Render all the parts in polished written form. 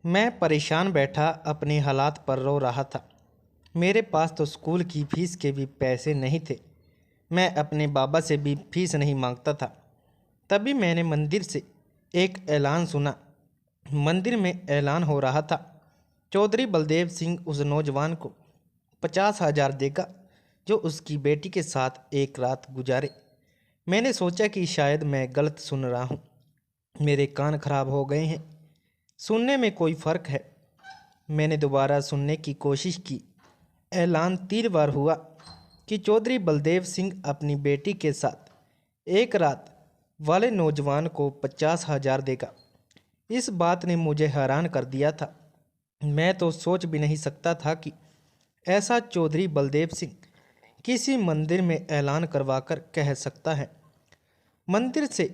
मैं परेशान बैठा अपने हालात पर रो रहा था। मेरे पास तो स्कूल की फीस के भी पैसे नहीं थे। मैं अपने बाबा से भी फीस नहीं मांगता था। तभी मैंने मंदिर से एक ऐलान सुना। मंदिर में ऐलान हो रहा था, चौधरी बलदेव सिंह उस नौजवान को 50,000 देगा जो उसकी बेटी के साथ एक रात गुजारे। मैंने सोचा कि शायद मैं गलत सुन रहा हूँ। मेरे कान खराब हो गए हैं। सुनने में कोई फ़र्क है। मैंने दोबारा सुनने की कोशिश की। ऐलान 3 बार हुआ कि चौधरी बलदेव सिंह अपनी बेटी के साथ एक रात वाले नौजवान को 50,000 देगा। इस बात ने मुझे हैरान कर दिया था। मैं तो सोच भी नहीं सकता था कि ऐसा चौधरी बलदेव सिंह किसी मंदिर में ऐलान करवाकर कह सकता है। मंदिर से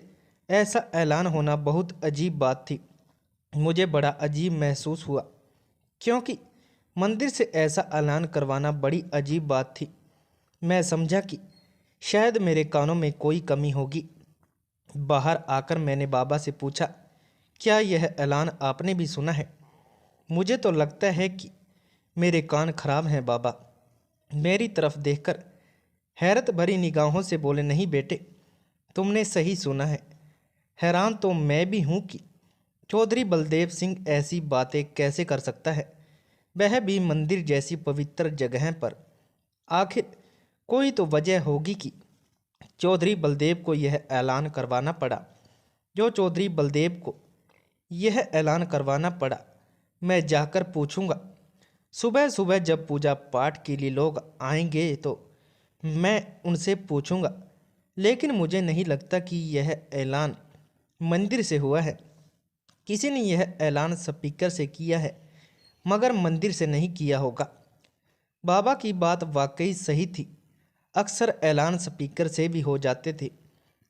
ऐसा ऐलान होना बहुत अजीब बात थी। मुझे बड़ा अजीब महसूस हुआ क्योंकि मंदिर से ऐसा ऐलान करवाना बड़ी अजीब बात थी। मैं समझा कि शायद मेरे कानों में कोई कमी होगी। बाहर आकर मैंने बाबा से पूछा, क्या यह ऐलान आपने भी सुना है? मुझे तो लगता है कि मेरे कान खराब हैं बाबा। मेरी तरफ देखकर हैरत भरी निगाहों से बोले, नहीं बेटे, तुमने सही सुना है। हैरान तो मैं भी हूँ कि चौधरी बलदेव सिंह ऐसी बातें कैसे कर सकता है, वह भी मंदिर जैसी पवित्र जगह पर। आखिर कोई तो वजह होगी कि चौधरी बलदेव को यह ऐलान करवाना पड़ा। जो चौधरी बलदेव को यह ऐलान करवाना पड़ा, मैं जाकर पूछूंगा। सुबह सुबह जब पूजा पाठ के लिए लोग आएंगे तो मैं उनसे पूछूंगा। लेकिन मुझे नहीं लगता कि यह ऐलान मंदिर से हुआ है। किसी ने यह ऐलान स्पीकर से किया है, मगर मंदिर से नहीं किया होगा। बाबा की बात वाकई सही थी। अक्सर ऐलान स्पीकर से भी हो जाते थे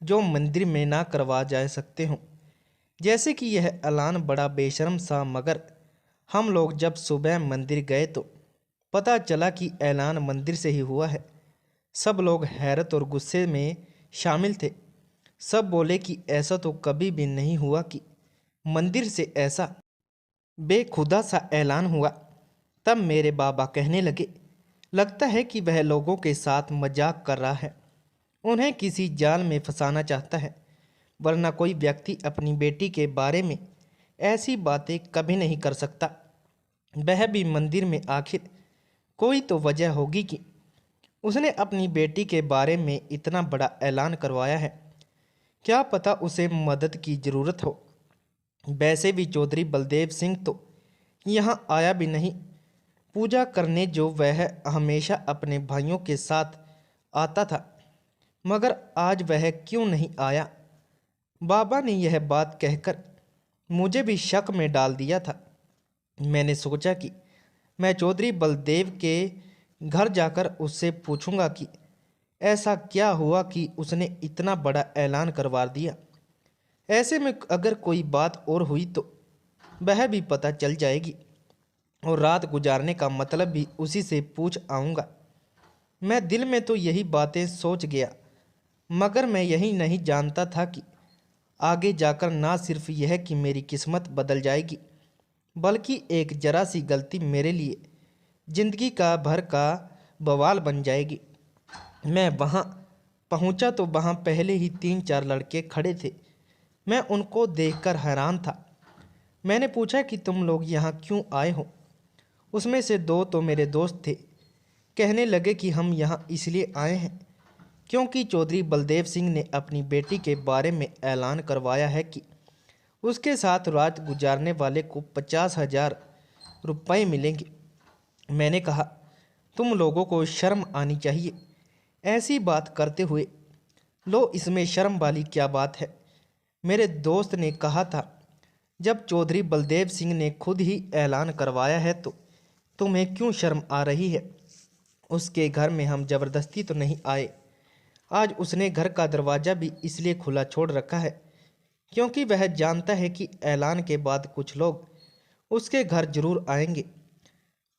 जो मंदिर में ना करवा जा सकते हों। जैसे कि यह ऐलान बड़ा बेशर्म सा, मगर हम लोग जब सुबह मंदिर गए तो पता चला कि ऐलान मंदिर से ही हुआ है। सब लोग हैरत और गुस्से में शामिल थे। सब बोले कि ऐसा तो कभी भी नहीं हुआ कि मंदिर से ऐसा बेखुदा सा ऐलान हुआ। तब मेरे बाबा कहने लगे, लगता है कि वह लोगों के साथ मजाक कर रहा है, उन्हें किसी जाल में फंसाना चाहता है, वरना कोई व्यक्ति अपनी बेटी के बारे में ऐसी बातें कभी नहीं कर सकता। वह भी मंदिर में। आखिर कोई तो वजह होगी कि उसने अपनी बेटी के बारे में इतना बड़ा ऐलान करवाया है। क्या पता उसे मदद की ज़रूरत हो। वैसे भी चौधरी बलदेव सिंह तो यहाँ आया भी नहीं पूजा करने, जो वह हमेशा अपने भाइयों के साथ आता था, मगर आज वह क्यों नहीं आया? बाबा ने यह बात कहकर मुझे भी शक में डाल दिया था। मैंने सोचा कि मैं चौधरी बलदेव के घर जाकर उससे पूछूंगा कि ऐसा क्या हुआ कि उसने इतना बड़ा ऐलान करवा दिया। ऐसे में अगर कोई बात और हुई तो वह भी पता चल जाएगी और रात गुजारने का मतलब भी उसी से पूछ आऊँगा। मैं दिल में तो यही बातें सोच गया, मगर मैं यही नहीं जानता था कि आगे जाकर ना सिर्फ यह कि मेरी किस्मत बदल जाएगी, बल्कि एक जरा सी गलती मेरे लिए जिंदगी का भर का बवाल बन जाएगी। मैं वहाँ पहुँचा तो वहाँ पहले ही 3-4 लड़के खड़े थे। मैं उनको देखकर हैरान था। मैंने पूछा कि तुम लोग यहाँ क्यों आए हो? उसमें से 2 तो मेरे दोस्त थे। कहने लगे कि हम यहाँ इसलिए आए हैं क्योंकि चौधरी बलदेव सिंह ने अपनी बेटी के बारे में ऐलान करवाया है कि उसके साथ रात गुजारने वाले को 50,000 रुपये मिलेंगे। मैंने कहा, तुम लोगों को शर्म आनी चाहिए ऐसी बात करते हुए। लो, इसमें शर्म वाली क्या बात है? मेरे दोस्त ने कहा था, जब चौधरी बलदेव सिंह ने खुद ही ऐलान करवाया है तो तुम्हें क्यों शर्म आ रही है? उसके घर में हम ज़बरदस्ती तो नहीं आए। आज उसने घर का दरवाज़ा भी इसलिए खुला छोड़ रखा है क्योंकि वह जानता है कि ऐलान के बाद कुछ लोग उसके घर जरूर आएंगे।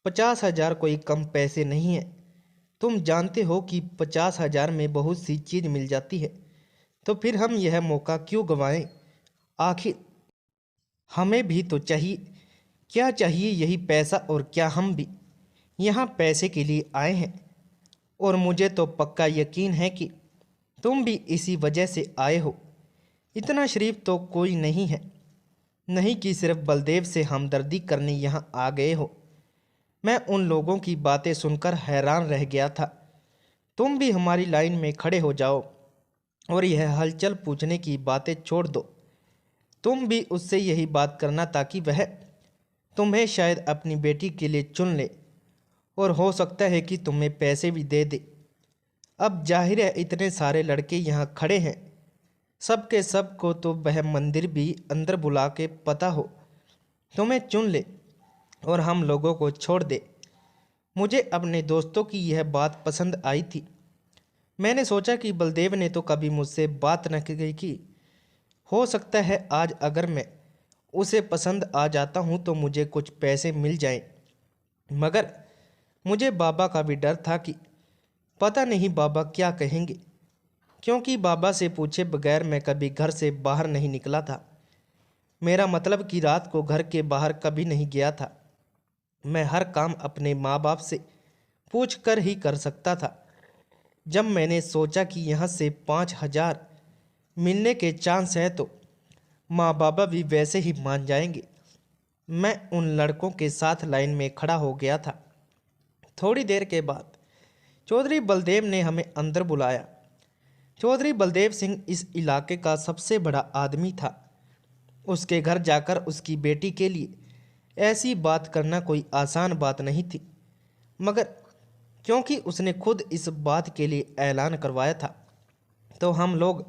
50,000 कोई कम पैसे नहीं है। तुम जानते हो कि 50,000 में बहुत सी चीज़ मिल जाती है, तो फिर हम यह मौका क्यों गंवाएं? आखिर हमें भी तो चाहिए क्या चाहिए यही पैसा, और क्या हम भी यहाँ पैसे के लिए आए हैं? और मुझे तो पक्का यकीन है कि तुम भी इसी वजह से आए हो। इतना शरीफ तो कोई नहीं है, नहीं कि सिर्फ बलदेव से हमदर्दी करने यहाँ आ गए हो। मैं उन लोगों की बातें सुनकर हैरान रह गया था। तुम भी हमारी लाइन में खड़े हो जाओ और यह हलचल पूछने की बातें छोड़ दो। तुम भी उससे यही बात करना ताकि वह तुम्हें शायद अपनी बेटी के लिए चुन ले, और हो सकता है कि तुम्हें पैसे भी दे दे। अब जाहिर है इतने सारे लड़के यहाँ खड़े हैं, सब के सब को तो वह मंदिर भी अंदर बुला के पता हो तुम्हें चुन ले और हम लोगों को छोड़ दे। मुझे अपने दोस्तों की यह बात पसंद आई थी। मैंने सोचा कि बलदेव ने तो कभी मुझसे बात न की। हो सकता है आज अगर मैं उसे पसंद आ जाता हूँ तो मुझे कुछ पैसे मिल जाएं। मगर मुझे बाबा का भी डर था कि पता नहीं बाबा क्या कहेंगे, क्योंकि बाबा से पूछे बगैर मैं कभी घर से बाहर नहीं निकला था। मेरा मतलब कि रात को घर के बाहर कभी नहीं गया था। मैं हर काम अपने माँ बाप से पूछ कर ही कर सकता था। जब मैंने सोचा कि यहाँ से 5,000 मिलने के चांस है तो माँ बाबा भी वैसे ही मान जाएंगे, मैं उन लड़कों के साथ लाइन में खड़ा हो गया था। थोड़ी देर के बाद चौधरी बलदेव ने हमें अंदर बुलाया। चौधरी बलदेव सिंह इस इलाके का सबसे बड़ा आदमी था। उसके घर जाकर उसकी बेटी के लिए ऐसी बात करना कोई आसान बात नहीं थी, मगर क्योंकि उसने खुद इस बात के लिए ऐलान करवाया था तो हम लोग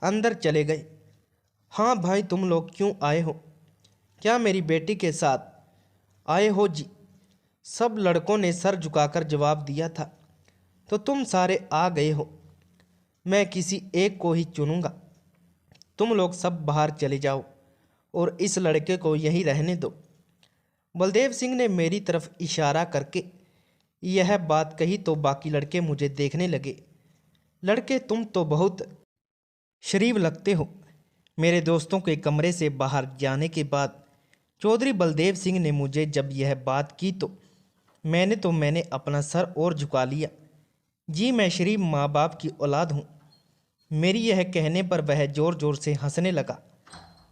अंदर चले गए। हाँ भाई, तुम लोग क्यों आए हो? क्या मेरी बेटी के साथ आए हो? जी, सब लड़कों ने सर झुकाकर जवाब दिया था। तो तुम सारे आ गए हो, मैं किसी एक को ही चुनूंगा। तुम लोग सब बाहर चले जाओ और इस लड़के को यहीं रहने दो। बलदेव सिंह ने मेरी तरफ इशारा करके यह बात कही तो बाकी लड़के मुझे देखने लगे। लड़के, तुम तो बहुत शरीफ लगते हो। मेरे दोस्तों के कमरे से बाहर जाने के बाद चौधरी बलदेव सिंह ने मुझे जब यह बात की तो मैंने अपना सर और झुका लिया। जी, मैं शरीफ माँ बाप की औलाद हूँ। मेरी यह कहने पर वह ज़ोर ज़ोर से हंसने लगा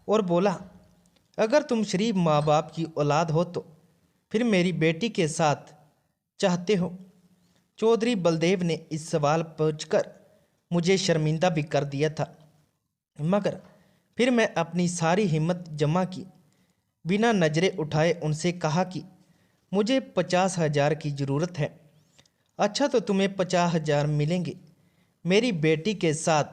और बोला, अगर तुम शरीफ माँ बाप की औलाद हो तो फिर मेरी बेटी के साथ चाहते हो? चौधरी बलदेव ने इस सवाल पूछकर मुझे शर्मिंदा भी कर दिया था, मगर फिर मैं अपनी सारी हिम्मत जमा की। बिना नज़रें उठाए उनसे कहा कि मुझे 50,000 की ज़रूरत है। अच्छा, तो तुम्हें 50,000 मिलेंगे मेरी बेटी के साथ?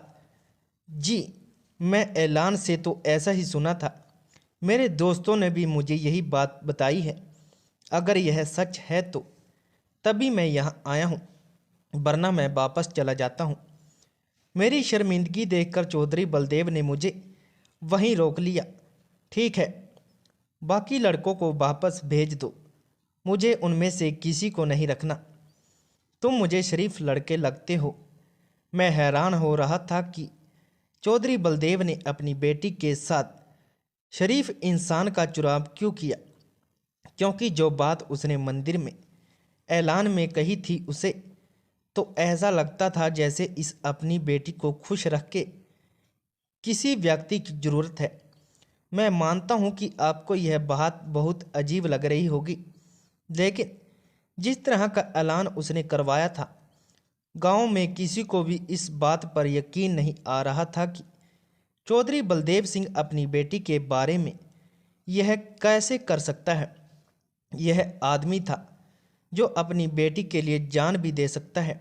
जी, मैं ऐलान से तो ऐसा ही सुना था। मेरे दोस्तों ने भी मुझे यही बात बताई है। अगर यह सच है तो तभी मैं यहाँ आया हूँ, वरना मैं वापस चला जाता हूँ। मेरी शर्मिंदगी देखकर चौधरी बलदेव ने मुझे वहीं रोक लिया। ठीक है, बाकी लड़कों को वापस भेज दो, मुझे उनमें से किसी को नहीं रखना। तुम मुझे शरीफ लड़के लगते हो। मैं हैरान हो रहा था कि चौधरी बलदेव ने अपनी बेटी के साथ शरीफ इंसान का चुनाव क्यों किया, क्योंकि जो बात उसने मंदिर में ऐलान में कही थी उसे तो ऐसा लगता था जैसे इस अपनी बेटी को खुश रख के किसी व्यक्ति की ज़रूरत है। मैं मानता हूँ कि आपको यह बात बहुत अजीब लग रही होगी, लेकिन जिस तरह का ऐलान उसने करवाया था, गांव में किसी को भी इस बात पर यकीन नहीं आ रहा था कि चौधरी बलदेव सिंह अपनी बेटी के बारे में यह कैसे कर सकता है। यह आदमी था जो अपनी बेटी के लिए जान भी दे सकता है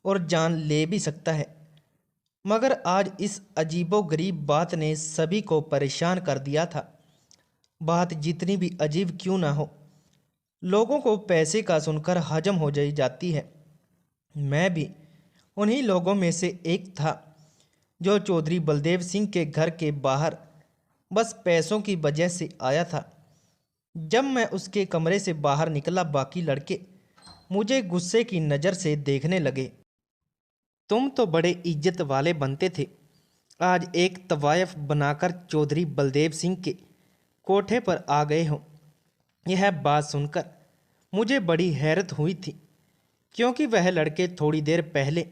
और जान ले भी सकता है, मगर आज इस अजीबोगरीब बात ने सभी को परेशान कर दिया था। बात जितनी भी अजीब क्यों ना हो, लोगों को पैसे का सुनकर हजम हो जाती है। मैं भी उन्हीं लोगों में से एक था जो चौधरी बलदेव सिंह के घर के बाहर बस पैसों की वजह से आया था। जब मैं उसके कमरे से बाहर निकला, बाकी लड़के मुझे गुस्से की नज़र से देखने लगे। तुम तो बड़े इज्जत वाले बनते थे, आज एक तवायफ बनाकर चौधरी बलदेव सिंह के कोठे पर आ गए हो। यह बात सुनकर मुझे बड़ी हैरत हुई थी, क्योंकि वह लड़के थोड़ी देर पहले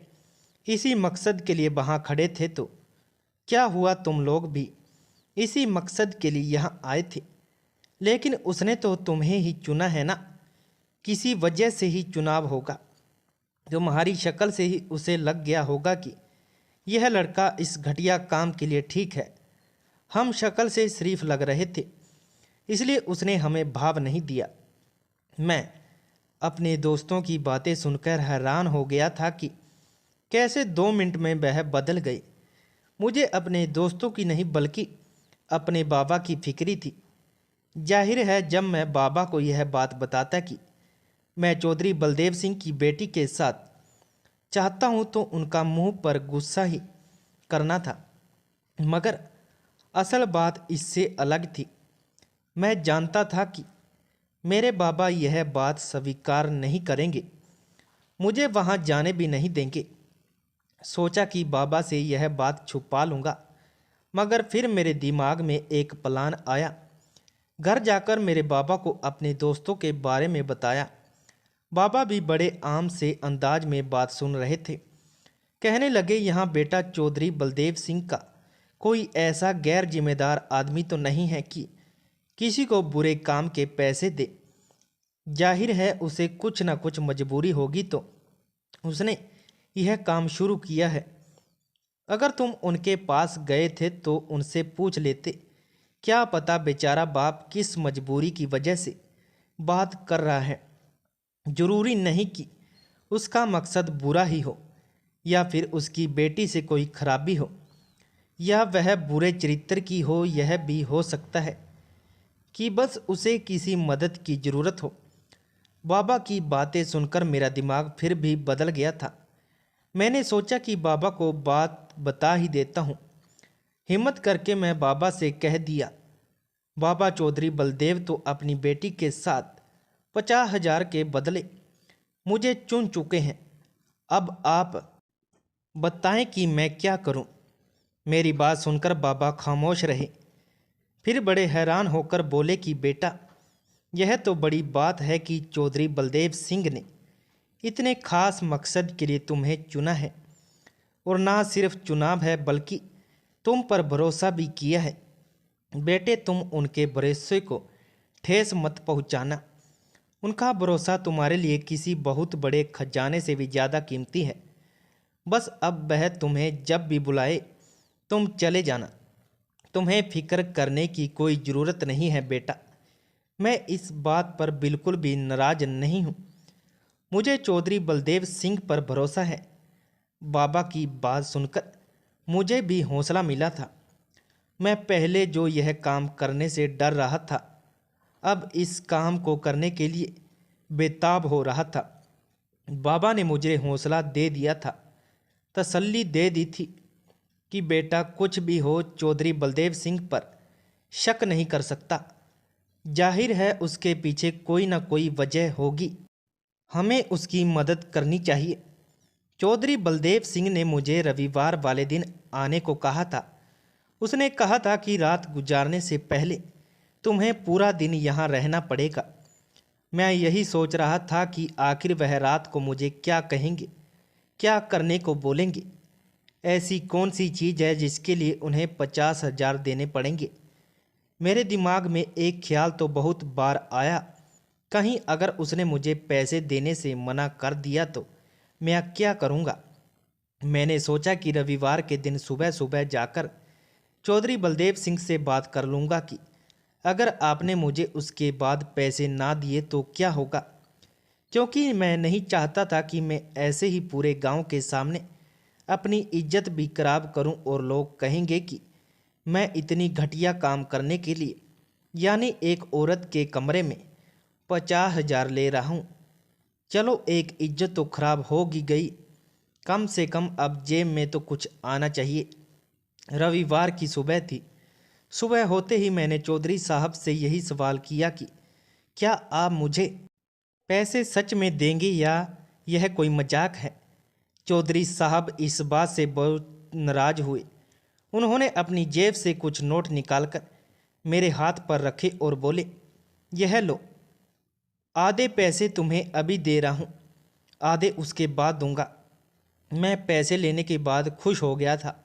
इसी मकसद के लिए वहाँ खड़े थे। तो क्या हुआ, तुम लोग भी इसी मकसद के लिए यहाँ आए थे? लेकिन उसने तो तुम्हें ही चुना है ना, किसी वजह से ही चुनाव होगा। तुम्हारी शक्ल से ही उसे लग गया होगा कि यह लड़का इस घटिया काम के लिए ठीक है। हम शक्ल से शरीफ लग रहे थे, इसलिए उसने हमें भाव नहीं दिया। मैं अपने दोस्तों की बातें सुनकर हैरान हो गया था कि कैसे 2 मिनट में वह बदल गए। मुझे अपने दोस्तों की नहीं बल्कि अपने बाबा की फिक्री थी। जाहिर है, जब मैं बाबा को यह बात बताता कि मैं चौधरी बलदेव सिंह की बेटी के साथ चाहता हूँ, तो उनका मुंह पर गुस्सा ही करना था। मगर असल बात इससे अलग थी। मैं जानता था कि मेरे बाबा यह बात स्वीकार नहीं करेंगे, मुझे वहाँ जाने भी नहीं देंगे। सोचा कि बाबा से यह बात छुपा लूँगा, मगर फिर मेरे दिमाग में एक प्लान आया। घर जाकर मेरे बाबा को अपने दोस्तों के बारे में बताया। बाबा भी बड़े आम से अंदाज में बात सुन रहे थे। कहने लगे, यहाँ बेटा चौधरी बलदेव सिंह का कोई ऐसा गैर जिम्मेदार आदमी तो नहीं है कि किसी को बुरे काम के पैसे दे। जाहिर है उसे कुछ न कुछ मजबूरी होगी, तो उसने यह काम शुरू किया है। अगर तुम उनके पास गए थे तो उनसे पूछ लेते, क्या पता बेचारा बाप किस मजबूरी की वजह से बात कर रहा है। जरूरी नहीं कि उसका मकसद बुरा ही हो, या फिर उसकी बेटी से कोई खराबी हो, या वह बुरे चरित्र की हो। यह भी हो सकता है कि बस उसे किसी मदद की ज़रूरत हो। बाबा की बातें सुनकर मेरा दिमाग फिर भी बदल गया था। मैंने सोचा कि बाबा को बात बता ही देता हूँ। हिम्मत करके मैं बाबा से कह दिया, बाबा चौधरी बलदेव तो अपनी बेटी के साथ 50,000 के बदले मुझे चुन चुके हैं। अब आप बताएं कि मैं क्या करूं। मेरी बात सुनकर बाबा खामोश रहे, फिर बड़े हैरान होकर बोले कि बेटा, यह तो बड़ी बात है कि चौधरी बलदेव सिंह ने इतने खास मकसद के लिए तुम्हें चुना है, और ना सिर्फ चुनाव है बल्कि तुम पर भरोसा भी किया है। बेटे, तुम उनके भरोसे को ठेस मत पहुंचाना। उनका भरोसा तुम्हारे लिए किसी बहुत बड़े खजाने से भी ज़्यादा कीमती है। बस अब वह तुम्हें जब भी बुलाए तुम चले जाना। तुम्हें फिक्र करने की कोई ज़रूरत नहीं है बेटा। मैं इस बात पर बिल्कुल भी नाराज नहीं हूँ। मुझे चौधरी बलदेव सिंह पर भरोसा है। बाबा की बात सुनकर मुझे भी हौसला मिला था। मैं पहले जो यह काम करने से डर रहा था, अब इस काम को करने के लिए बेताब हो रहा था। बाबा ने मुझे हौसला दे दिया था, तसल्ली दे दी थी कि बेटा कुछ भी हो, चौधरी बलदेव सिंह पर शक नहीं कर सकता। जाहिर है उसके पीछे कोई ना कोई वजह होगी, हमें उसकी मदद करनी चाहिए। चौधरी बलदेव सिंह ने मुझे रविवार वाले दिन आने को कहा था। उसने कहा था कि रात गुजारने से पहले तुम्हें पूरा दिन यहाँ रहना पड़ेगा। मैं यही सोच रहा था कि आखिर वह रात को मुझे क्या कहेंगे, क्या करने को बोलेंगे। ऐसी कौन सी चीज़ है जिसके लिए उन्हें 50,000 देने पड़ेंगे। मेरे दिमाग में एक ख्याल तो बहुत बार आया, कहीं अगर उसने मुझे पैसे देने से मना कर दिया तो मैं क्या करूँगा। मैंने सोचा कि रविवार के दिन सुबह सुबह जाकर चौधरी बलदेव सिंह से बात कर लूँगा कि अगर आपने मुझे उसके बाद पैसे ना दिए तो क्या होगा, क्योंकि मैं नहीं चाहता था कि मैं ऐसे ही पूरे गांव के सामने अपनी इज्जत भी खराब करूं और लोग कहेंगे कि मैं इतनी घटिया काम करने के लिए, यानी एक औरत के कमरे में 50,000 ले रहा हूं। चलो, एक इज्जत तो खराब होगी गई, कम से कम अब जेब में तो कुछ आना चाहिए। रविवार की सुबह थी। सुबह होते ही मैंने चौधरी साहब से यही सवाल किया कि क्या आप मुझे पैसे सच में देंगे या यह कोई मजाक है। चौधरी साहब इस बात से बहुत नाराज हुए। उन्होंने अपनी जेब से कुछ नोट निकालकर मेरे हाथ पर रखे और बोले, यह लो, आधे पैसे तुम्हें अभी दे रहा हूँ, आधे उसके बाद दूंगा। मैं पैसे लेने के बाद खुश हो गया था,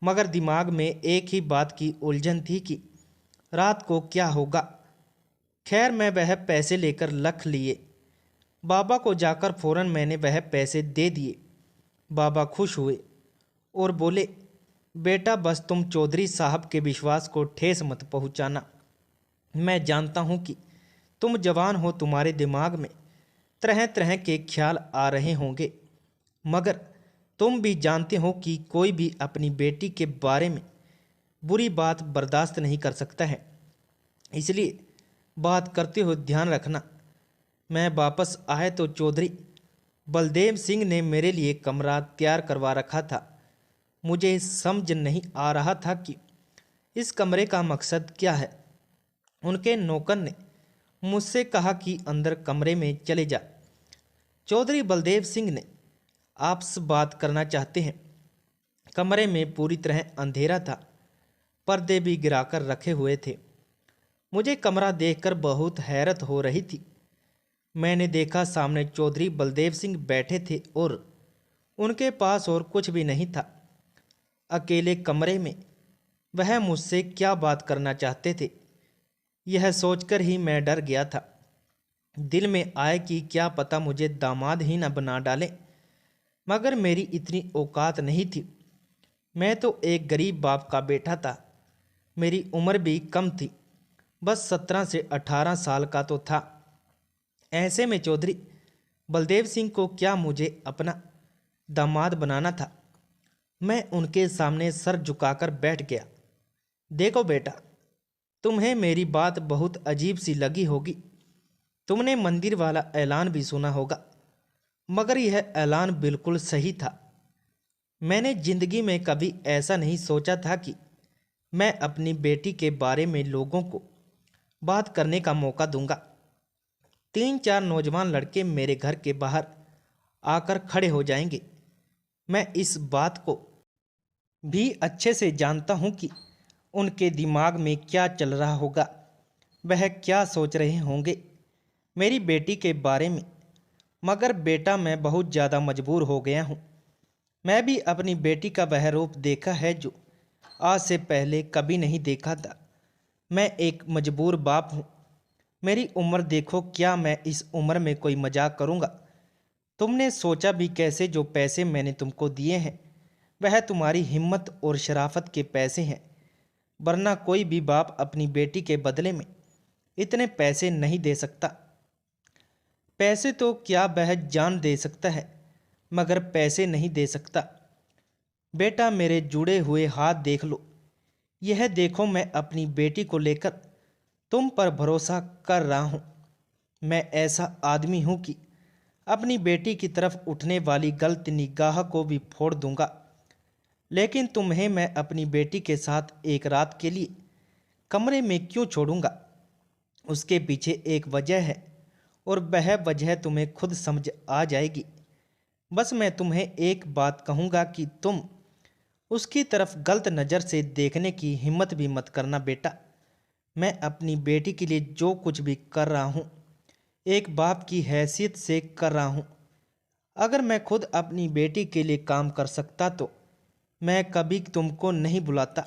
मगर दिमाग में एक ही बात की उलझन थी कि रात को क्या होगा। खैर मैं वह पैसे लेकर रख लिए। बाबा को जाकर फौरन मैंने वह पैसे दे दिए। बाबा खुश हुए और बोले, बेटा बस तुम चौधरी साहब के विश्वास को ठेस मत पहुंचाना। मैं जानता हूं कि तुम जवान हो, तुम्हारे दिमाग में तरह तरह के ख्याल आ रहे होंगे, मगर तुम भी जानते हो कि कोई भी अपनी बेटी के बारे में बुरी बात बर्दाश्त नहीं कर सकता है। इसलिए बात करते हुए ध्यान रखना। मैं वापस आए तो चौधरी बलदेव सिंह ने मेरे लिए कमरा तैयार करवा रखा था। मुझे समझ नहीं आ रहा था कि इस कमरे का मकसद क्या है। उनके नौकर ने मुझसे कहा कि अंदर कमरे में चले जा, चौधरी बलदेव सिंह ने आपसे बात करना चाहते हैं। कमरे में पूरी तरह अंधेरा था, पर्दे भी गिराकर रखे हुए थे। मुझे कमरा देखकर बहुत हैरत हो रही थी। मैंने देखा सामने चौधरी बलदेव सिंह बैठे थे और उनके पास और कुछ भी नहीं था। अकेले कमरे में वह मुझसे क्या बात करना चाहते थे, यह सोचकर ही मैं डर गया था। दिल में आए कि क्या पता मुझे दामाद ही न बना डालें, मगर मेरी इतनी औकात नहीं थी। मैं तो एक गरीब बाप का बेटा था। मेरी उम्र भी कम थी, बस 17 से 18 साल का तो था। ऐसे में चौधरी बलदेव सिंह को क्या मुझे अपना दामाद बनाना था। मैं उनके सामने सर झुकाकर बैठ गया। देखो बेटा, तुम्हें मेरी बात बहुत अजीब सी लगी होगी। तुमने मंदिर वाला ऐलान भी सुना होगा, मगर यह ऐलान बिल्कुल सही था। मैंने जिंदगी में कभी ऐसा नहीं सोचा था कि मैं अपनी बेटी के बारे में लोगों को बात करने का मौका दूंगा। 3-4 नौजवान लड़के मेरे घर के बाहर आकर खड़े हो जाएंगे। मैं इस बात को भी अच्छे से जानता हूं कि उनके दिमाग में क्या चल रहा होगा, वह क्या सोच रहे होंगे मेरी बेटी के बारे में। मगर बेटा, मैं बहुत ज़्यादा मजबूर हो गया हूँ। मैं भी अपनी बेटी का वह रूप देखा है जो आज से पहले कभी नहीं देखा था। मैं एक मजबूर बाप हूँ। मेरी उम्र देखो, क्या मैं इस उम्र में कोई मजाक करूँगा? तुमने सोचा भी कैसे जो पैसे मैंने तुमको दिए हैं वह तुम्हारी हिम्मत और शराफत के पैसे हैं, वरना कोई भी बाप अपनी बेटी के बदले में इतने पैसे नहीं दे सकता। पैसे तो क्या वह जान दे सकता है, मगर पैसे नहीं दे सकता। बेटा, मेरे जुड़े हुए हाथ देख लो। यह देखो, मैं अपनी बेटी को लेकर तुम पर भरोसा कर रहा हूँ। मैं ऐसा आदमी हूँ कि अपनी बेटी की तरफ उठने वाली गलत निगाह को भी फोड़ दूंगा। लेकिन तुम्हें मैं अपनी बेटी के साथ एक रात के लिए कमरे में क्यों छोड़ूंगा? उसके पीछे एक वजह है और वह वजह तुम्हें खुद समझ आ जाएगी। बस मैं तुम्हें एक बात कहूँगा कि तुम उसकी तरफ गलत नज़र से देखने की हिम्मत भी मत करना बेटा। मैं अपनी बेटी के लिए जो कुछ भी कर रहा हूँ एक बाप की हैसियत से कर रहा हूँ। अगर मैं खुद अपनी बेटी के लिए काम कर सकता तो मैं कभी तुमको नहीं बुलाता।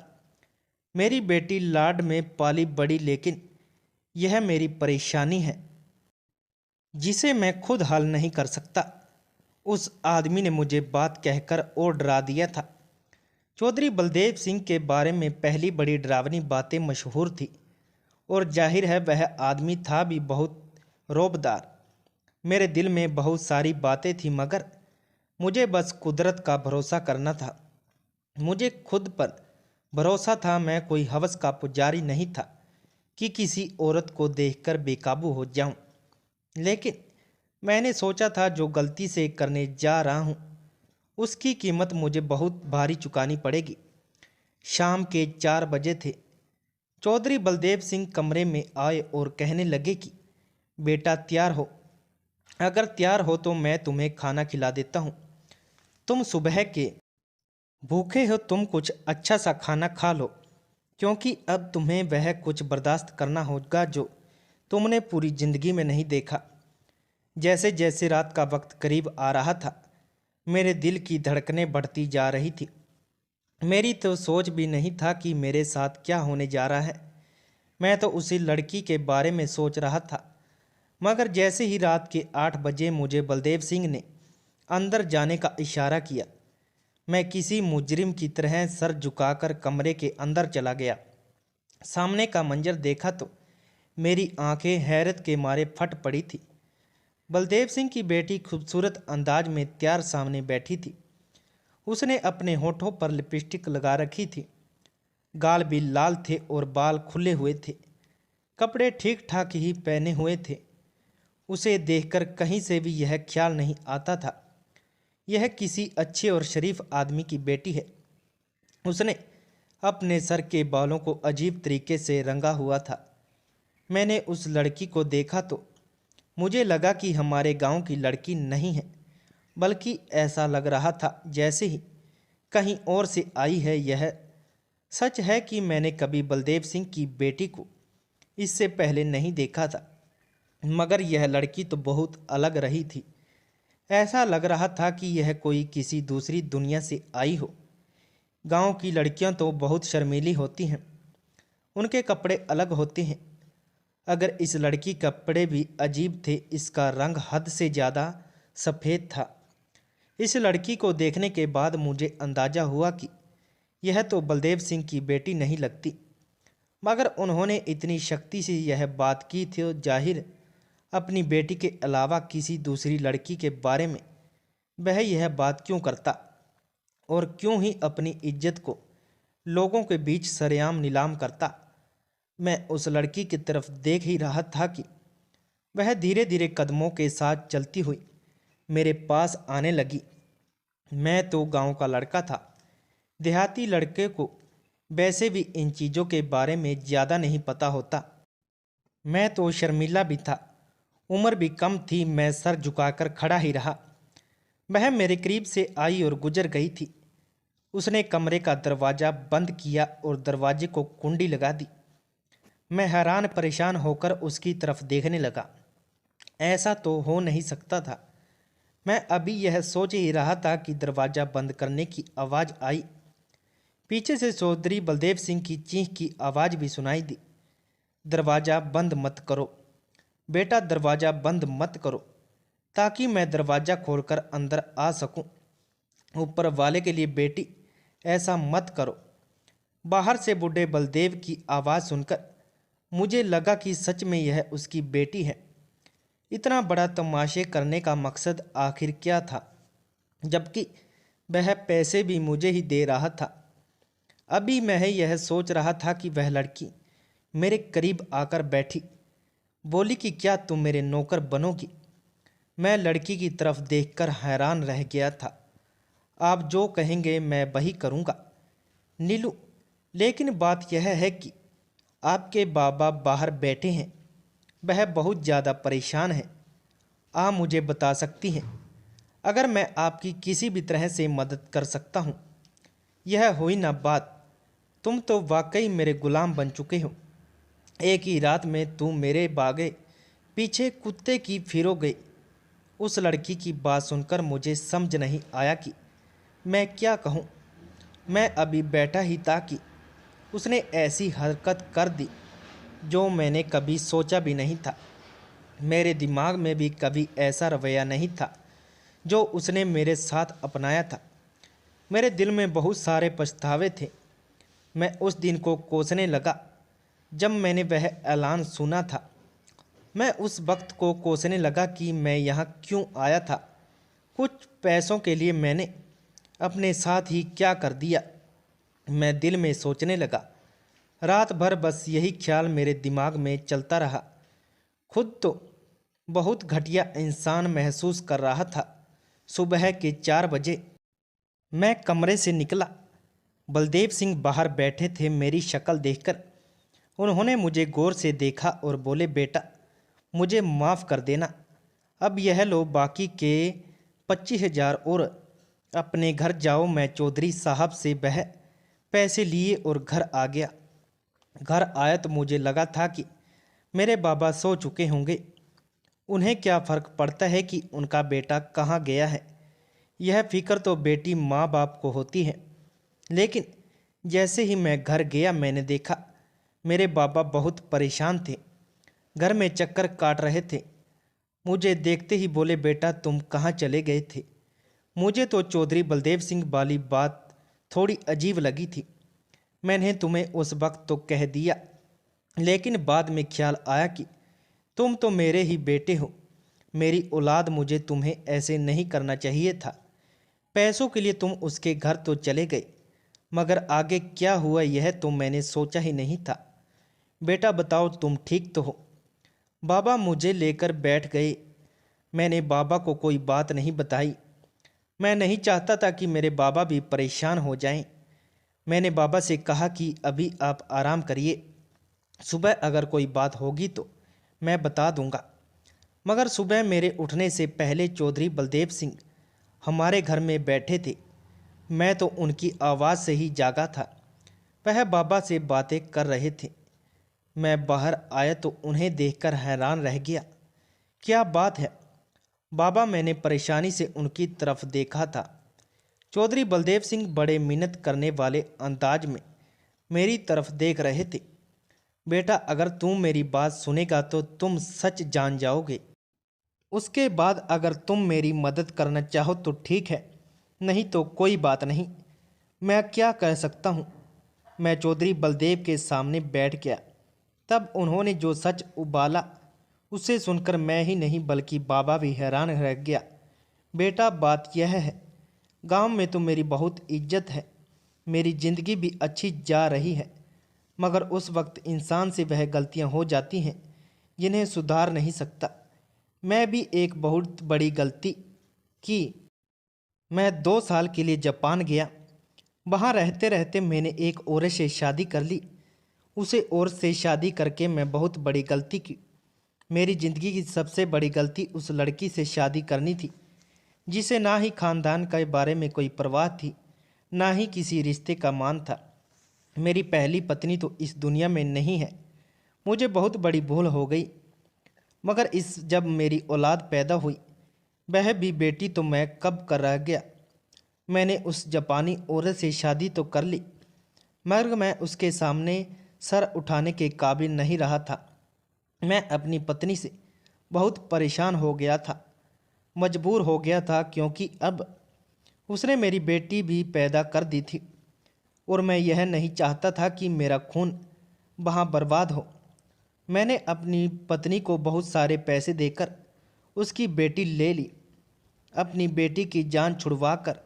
मेरी बेटी लाड में पाली बड़ी, लेकिन यह मेरी परेशानी है जिसे मैं खुद हल नहीं कर सकता। उस आदमी ने मुझे बात कहकर और डरा दिया था। चौधरी बलदेव सिंह के बारे में पहली बड़ी डरावनी बातें मशहूर थी और जाहिर है वह आदमी था भी बहुत रौबदार। मेरे दिल में बहुत सारी बातें थी, मगर मुझे बस कुदरत का भरोसा करना था। मुझे खुद पर भरोसा था। मैं कोई हवस का पुजारी नहीं था कि किसी औरत को देखकर बेकाबू हो जाऊं। लेकिन मैंने सोचा था जो गलती से करने जा रहा हूं उसकी कीमत मुझे बहुत भारी चुकानी पड़ेगी। शाम के 4 बजे थे। चौधरी बलदेव सिंह कमरे में आए और कहने लगे कि बेटा तैयार हो। अगर तैयार हो तो मैं तुम्हें खाना खिला देता हूँ। तुम सुबह के भूखे हो, तुम कुछ अच्छा सा खाना खा लो, क्योंकि अब तुम्हें वह कुछ बर्दाश्त करना होगा जो तुमने पूरी जिंदगी में नहीं देखा। जैसे जैसे रात का वक्त करीब आ रहा था, मेरे दिल की धड़कनें बढ़ती जा रही थी। मेरी तो सोच भी नहीं था कि मेरे साथ क्या होने जा रहा है। मैं तो उसी लड़की के बारे में सोच रहा था। मगर जैसे ही रात के 8 बजे मुझे बलदेव सिंह ने अंदर जाने का इशारा किया, मैं किसी मुजरिम की तरह सर झुकाकर कमरे के अंदर चला गया। सामने का मंजर देखा तो मेरी आंखें हैरत के मारे फट पड़ी थी। बलदेव सिंह की बेटी खूबसूरत अंदाज में तैयार सामने बैठी थी। उसने अपने होठों पर लिपस्टिक लगा रखी थी, गाल भी लाल थे और बाल खुले हुए थे। कपड़े ठीक ठाक ही पहने हुए थे। उसे देखकर कहीं से भी यह ख्याल नहीं आता था यह किसी अच्छे और शरीफ आदमी की बेटी है। उसने अपने सर के बालों को अजीब तरीके से रंगा हुआ था। मैंने उस लड़की को देखा तो मुझे लगा कि हमारे गांव की लड़की नहीं है, बल्कि ऐसा लग रहा था जैसे ही कहीं और से आई है। यह सच है कि मैंने कभी बलदेव सिंह की बेटी को इससे पहले नहीं देखा था, मगर यह लड़की तो बहुत अलग रही थी। ऐसा लग रहा था कि यह कोई किसी दूसरी दुनिया से आई हो। गांव की लड़कियां तो बहुत शर्मीली होती हैं, उनके कपड़े अलग होते हैं। अगर इस लड़की के कपड़े भी अजीब थे, इसका रंग हद से ज़्यादा सफ़ेद था। इस लड़की को देखने के बाद मुझे अंदाज़ा हुआ कि यह तो बलदेव सिंह की बेटी नहीं लगती। मगर उन्होंने इतनी शक्ति से यह बात की थी, तो जाहिर अपनी बेटी के अलावा किसी दूसरी लड़की के बारे में वह यह बात क्यों करता, और क्यों ही अपनी इज्जत को लोगों के बीच सरेआम नीलाम करता। मैं उस लड़की की तरफ देख ही रहा था कि वह धीरे धीरे कदमों के साथ चलती हुई मेरे पास आने लगी। मैं तो गांव का लड़का था। देहाती लड़के को वैसे भी इन चीज़ों के बारे में ज़्यादा नहीं पता होता। मैं तो शर्मीला भी था, उम्र भी कम थी। मैं सर झुकाकर खड़ा ही रहा। वह मेरे करीब से आई और गुजर गई थी। उसने कमरे का दरवाज़ा बंद किया और दरवाजे को कुंडी लगा दी। मैं हैरान परेशान होकर उसकी तरफ देखने लगा। ऐसा तो हो नहीं सकता था। मैं अभी यह सोच ही रहा था कि दरवाज़ा बंद करने की आवाज़ आई। पीछे से चौधरी बलदेव सिंह की चीख की आवाज़ भी सुनाई दी। दरवाज़ा बंद मत करो बेटा, दरवाज़ा बंद मत करो, ताकि मैं दरवाज़ा खोलकर अंदर आ सकूं। ऊपर वाले के लिए बेटी, ऐसा मत करो। बाहर से बूढ़े बलदेव की आवाज़ सुनकर मुझे लगा कि सच में यह उसकी बेटी है। इतना बड़ा तमाशे करने का मकसद आखिर क्या था, जबकि वह पैसे भी मुझे ही दे रहा था। अभी मैं यह सोच रहा था कि वह लड़की मेरे करीब आकर बैठी, बोली कि क्या तुम मेरे नौकर बनोगी। मैं लड़की की तरफ देखकर हैरान रह गया था। आप जो कहेंगे मैं वही करूँगा नीलू, लेकिन बात यह है कि आपके बाबा बाहर बैठे हैं, वह बहुत ज़्यादा परेशान है। आप मुझे बता सकती हैं अगर मैं आपकी किसी भी तरह से मदद कर सकता हूँ। यह हुई ना बात, तुम तो वाकई मेरे गुलाम बन चुके हो। एक ही रात में तुम मेरे बागे पीछे कुत्ते की फिरो गए। उस लड़की की बात सुनकर मुझे समझ नहीं आया कि मैं क्या कहूँ। मैं अभी बैठा ही था कि उसने ऐसी हरकत कर दी जो मैंने कभी सोचा भी नहीं था। मेरे दिमाग में भी कभी ऐसा रवैया नहीं था जो उसने मेरे साथ अपनाया था। मेरे दिल में बहुत सारे पछतावे थे। मैं उस दिन को कोसने लगा जब मैंने वह ऐलान सुना था। मैं उस वक्त को कोसने लगा कि मैं यहाँ क्यों आया था। कुछ पैसों के लिए मैंने अपने साथ ही क्या कर दिया, मैं दिल में सोचने लगा। रात भर बस यही ख्याल मेरे दिमाग में चलता रहा। खुद तो बहुत घटिया इंसान महसूस कर रहा था। सुबह के 4 बजे मैं कमरे से निकला। बलदेव सिंह बाहर बैठे थे। मेरी शक्ल देखकर उन्होंने मुझे गौर से देखा और बोले, बेटा मुझे माफ़ कर देना। अब यह लो बाकी के 25,000 और अपने घर जाओ। मैं चौधरी साहब से वह पैसे लिए और घर आ गया। घर आया तो मुझे लगा था कि मेरे बाबा सो चुके होंगे। उन्हें क्या फ़र्क पड़ता है कि उनका बेटा कहाँ गया है। यह फिक्र तो बेटी माँ बाप को होती है। लेकिन जैसे ही मैं घर गया मैंने देखा मेरे बाबा बहुत परेशान थे, घर में चक्कर काट रहे थे। मुझे देखते ही बोले, बेटा तुम कहाँ चले गए थे। मुझे तो चौधरी बलदेव सिंह वाली बात थोड़ी अजीब लगी थी। मैंने तुम्हें उस वक्त तो कह दिया, लेकिन बाद में ख्याल आया कि तुम तो मेरे ही बेटे हो, मेरी औलाद, मुझे तुम्हें ऐसे नहीं करना चाहिए था। पैसों के लिए तुम उसके घर तो चले गए, मगर आगे क्या हुआ यह तो मैंने सोचा ही नहीं था। बेटा बताओ तुम ठीक तो हो। बाबा मुझे लेकर बैठ गए। मैंने बाबा को कोई बात नहीं बताई। मैं नहीं चाहता था कि मेरे बाबा भी परेशान हो जाएं। मैंने बाबा से कहा कि अभी आप आराम करिए, सुबह अगर कोई बात होगी तो मैं बता दूंगा। मगर सुबह मेरे उठने से पहले चौधरी बलदेव सिंह हमारे घर में बैठे थे। मैं तो उनकी आवाज़ से ही जागा था। वह बाबा से बातें कर रहे थे। मैं बाहर आया तो उन्हें देखकर हैरान रह गया। क्या बात है बाबा, मैंने परेशानी से उनकी तरफ देखा था। चौधरी बलदेव सिंह बड़े मिन्नत करने वाले अंदाज में मेरी तरफ देख रहे थे। बेटा अगर तुम मेरी बात सुनेगा तो तुम सच जान जाओगे। उसके बाद अगर तुम मेरी मदद करना चाहो तो ठीक है, नहीं तो कोई बात नहीं। मैं क्या कह सकता हूँ। मैं चौधरी बलदेव के सामने बैठ गया। तब उन्होंने जो सच उबाला उसे सुनकर मैं ही नहीं बल्कि बाबा भी हैरान रह गया। बेटा बात यह है, गांव में तो मेरी बहुत इज्जत है, मेरी ज़िंदगी भी अच्छी जा रही है, मगर उस वक्त इंसान से वह गलतियां हो जाती हैं जिन्हें सुधार नहीं सकता। मैं भी एक बहुत बड़ी गलती की। मैं 2 साल के लिए जापान गया। वहाँ रहते रहते मैंने एक औरत से शादी कर ली। उसे औरत से शादी करके मैं बहुत बड़ी गलती की। मेरी ज़िंदगी की सबसे बड़ी गलती उस लड़की से शादी करनी थी जिसे ना ही खानदान के बारे में कोई परवाह थी, ना ही किसी रिश्ते का मान था। मेरी पहली पत्नी तो इस दुनिया में नहीं है। मुझे बहुत बड़ी भूल हो गई। मगर इस जब मेरी औलाद पैदा हुई, वह भी बेटी, तो मैं कब कर रह गया। मैंने उस जापानी औरत से शादी तो कर ली, मगर मैं उसके सामने सर उठाने के काबिल नहीं रहा था। मैं अपनी पत्नी से बहुत परेशान हो गया था, मजबूर हो गया था, क्योंकि अब उसने मेरी बेटी भी पैदा कर दी थी और मैं यह नहीं चाहता था कि मेरा खून वहाँ बर्बाद हो। मैंने अपनी पत्नी को बहुत सारे पैसे देकर उसकी बेटी ले ली। अपनी बेटी की जान छुड़वाकर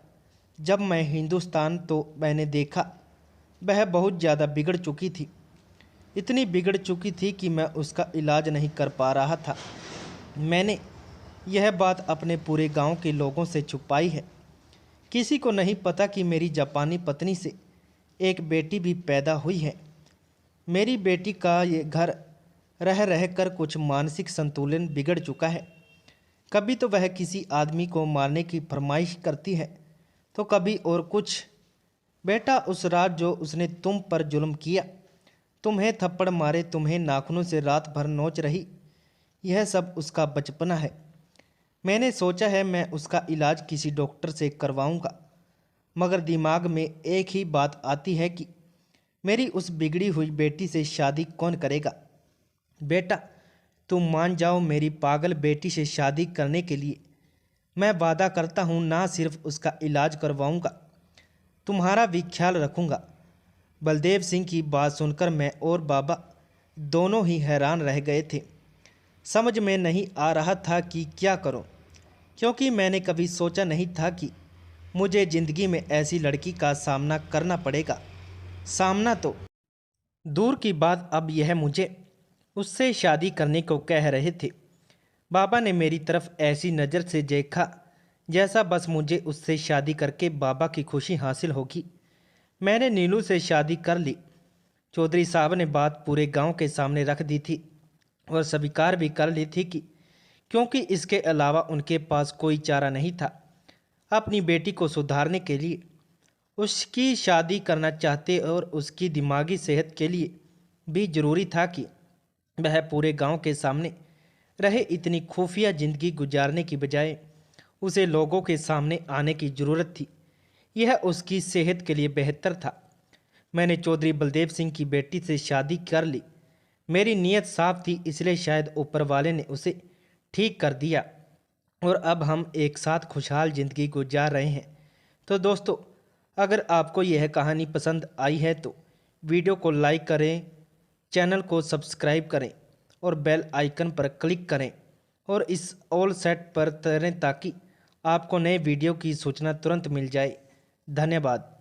जब मैं हिंदुस्तान तो मैंने देखा वह बहुत ज़्यादा बिगड़ चुकी थी। इतनी बिगड़ चुकी थी कि मैं उसका इलाज नहीं कर पा रहा था। मैंने यह बात अपने पूरे गांव के लोगों से छुपाई है। किसी को नहीं पता कि मेरी जापानी पत्नी से एक बेटी भी पैदा हुई है। मेरी बेटी का ये घर रह रह कर कुछ मानसिक संतुलन बिगड़ चुका है। कभी तो वह किसी आदमी को मारने की फरमाइश करती है तो कभी और कुछ। बेटा उस रात जो उसने तुम पर जुल्म किया, तुम्हें थप्पड़ मारे, तुम्हें नाखूनों से रात भर नोच रही, यह सब उसका बचपना है। मैंने सोचा है मैं उसका इलाज किसी डॉक्टर से करवाऊंगा, मगर दिमाग में एक ही बात आती है कि मेरी उस बिगड़ी हुई बेटी से शादी कौन करेगा। बेटा तुम मान जाओ, मेरी पागल बेटी से शादी करने के लिए मैं वादा करता हूँ ना सिर्फ उसका इलाज करवाऊंगा, तुम्हारा भी ख्याल रखूंगा। बलदेव सिंह की बात सुनकर मैं और बाबा दोनों ही हैरान रह गए थे। समझ में नहीं आ रहा था कि क्या करूं, क्योंकि मैंने कभी सोचा नहीं था कि मुझे ज़िंदगी में ऐसी लड़की का सामना करना पड़ेगा। सामना तो दूर की बात, अब यह मुझे उससे शादी करने को कह रहे थे। बाबा ने मेरी तरफ ऐसी नज़र से देखा जैसा बस मुझे उससे शादी करके बाबा की खुशी हासिल होगी। मैंने नीलू से शादी कर ली। चौधरी साहब ने बात पूरे गांव के सामने रख दी थी और स्वीकार भी कर ली थी कि क्योंकि इसके अलावा उनके पास कोई चारा नहीं था। अपनी बेटी को सुधारने के लिए उसकी शादी करना चाहते और उसकी दिमागी सेहत के लिए भी ज़रूरी था कि वह पूरे गांव के सामने रहे इतनी खुफिया जिंदगी गुजारने की बजाय उसे लोगों के सामने आने की ज़रूरत थी। यह उसकी सेहत के लिए बेहतर था। मैंने चौधरी बलदेव सिंह की बेटी से शादी कर ली। मेरी नीयत साफ थी, इसलिए शायद ऊपर वाले ने उसे ठीक कर दिया और अब हम एक साथ खुशहाल ज़िंदगी गुजार रहे हैं। तो दोस्तों, अगर आपको यह कहानी पसंद आई है तो वीडियो को लाइक करें, चैनल को सब्सक्राइब करें और बेल आइकन पर क्लिक करें और इस ऑल सेट पर करें ताकि आपको नए वीडियो की सूचना तुरंत मिल जाए। धन्यवाद।